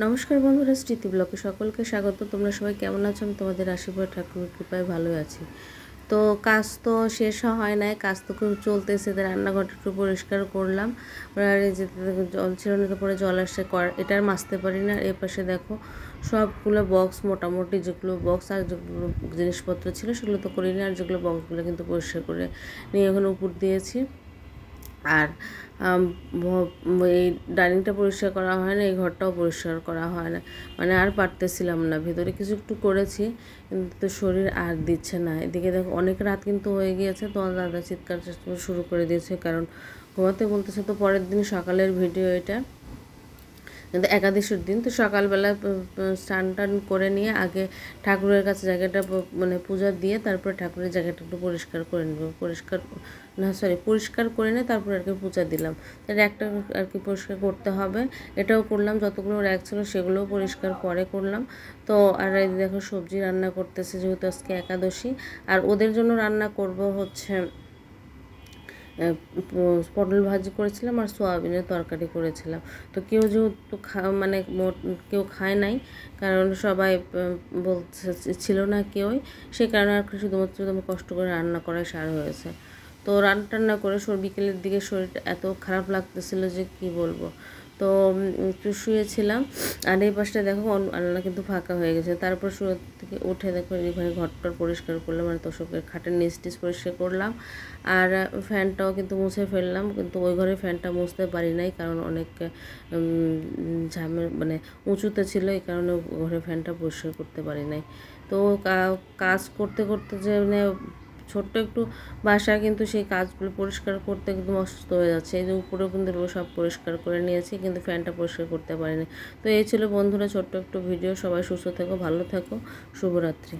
নমস্কার বন্ধুরা, স্মৃতি ব্লকে সকলকে স্বাগত। তোমরা সবাই কেমন আছো? আমি তোমাদের আশীর্বাদ ঠাকুরের কৃপায় ভালোই আছি। তো কাজ তো শেষ হয় নাই, কাজ তো খুব চলতেছে। রান্নাঘরটা একটু পরিষ্কার করলাম। আর এই যে জল ছিল না, পরে জল আসছে, এটার মাজতে পারি না। এর পাশে দেখো সবগুলো বক্স, মোটামুটি যেগুলো বক্স আর যেগুলো জিনিসপত্র ছিল সেগুলো তো করিনি, আর যেগুলো বক্সগুলো কিন্তু পরিষ্কার করে নিয়ে এখন উপর দিয়েছি। আর এই ডাইনিংটা পরিষ্কার করা হয় না, এই ঘরটাও পরিষ্কার করা হয় না, মানে আর পারতেছিলাম না। ভেতরে কিছু একটু করেছি কিন্তু শরীর আর দিচ্ছে না। এদিকে দেখো অনেক রাত কিন্তু হয়ে গিয়েছে, তো দাদা চিৎকার শুরু করে দিয়েছে, কারণ ঘুমাতে বলতেছে। তো পরের দিন সকালের ভিডিও এটা, কিন্তু একাদশীর দিন। তো সকালবেলা স্নান টান করে নিয়ে আগে ঠাকুরের কাছে জায়গাটা মানে পূজা দিয়ে তারপরে ঠাকুরের জায়গাটা একটু পরিষ্কার করে নেব। পরিষ্কার করে নিয়ে তারপরে আর কি পূজা দিলাম। তার একটা আর কি পরিষ্কার করতে হবে, এটাও করলাম। যতগুলো র্যাক ছিল সেগুলোও পরিষ্কার পরে করলাম। তো আর এই দেখো সবজি রান্না করতেছে, যেহেতু আজকে একাদশী। আর ওদের জন্য রান্না করব হচ্ছে পটল ভাজি করেছিলাম আর সোয়াবিনের তরকারি করেছিলাম। তো কেউ যেহেতু মানে কেউ খায় নাই, কারণ সবাই বলছে ছিল না কেউই, সে কারণে আর শুধুমাত্র আমি কষ্ট করে রান্না করাই সার হয়েছে। তো রান্না করে বিকেলের দিকে শরীরটা এত খারাপ লাগতেছিল যে কি বলবো। তো একটু শুয়েছিলাম। আর এই পাশটা দেখো আলনা কিন্তু ফাঁকা হয়ে গেছে। তারপর শুয়ে থেকে উঠে দেখো এখানে ঘরটার পরিষ্কার করলাম, মানে তোষকের খাটের নিচ টিচ পরিষ্কার করলাম। আর ফ্যানটাও কিন্তু মুছে ফেললাম, কিন্তু ওই ঘরে ফ্যানটা মুছতে পারি নাই, কারণ অনেক মানে উঁচুতে ছিল, এই কারণে ঘরে ফ্যানটা পরিষ্কার করতে পারি নাই। তো কাজ করতে করতে যে মানে ছোট্ট একটু বাসা, কিন্তু সেই কাজগুলো পরিষ্কার করতে কিন্তু অসুস্থ হয়ে যাচ্ছে। এই যে উপরেও কিন্তু সব পরিষ্কার করে নিয়েছি, কিন্তু ফ্যানটা পরিষ্কার করতে পারিনি। তো এই ছিল বন্ধুরা ছোট্ট একটু ভিডিও। সবাই সুস্থ থেকো, ভালো থেকো, শুভরাত্রি।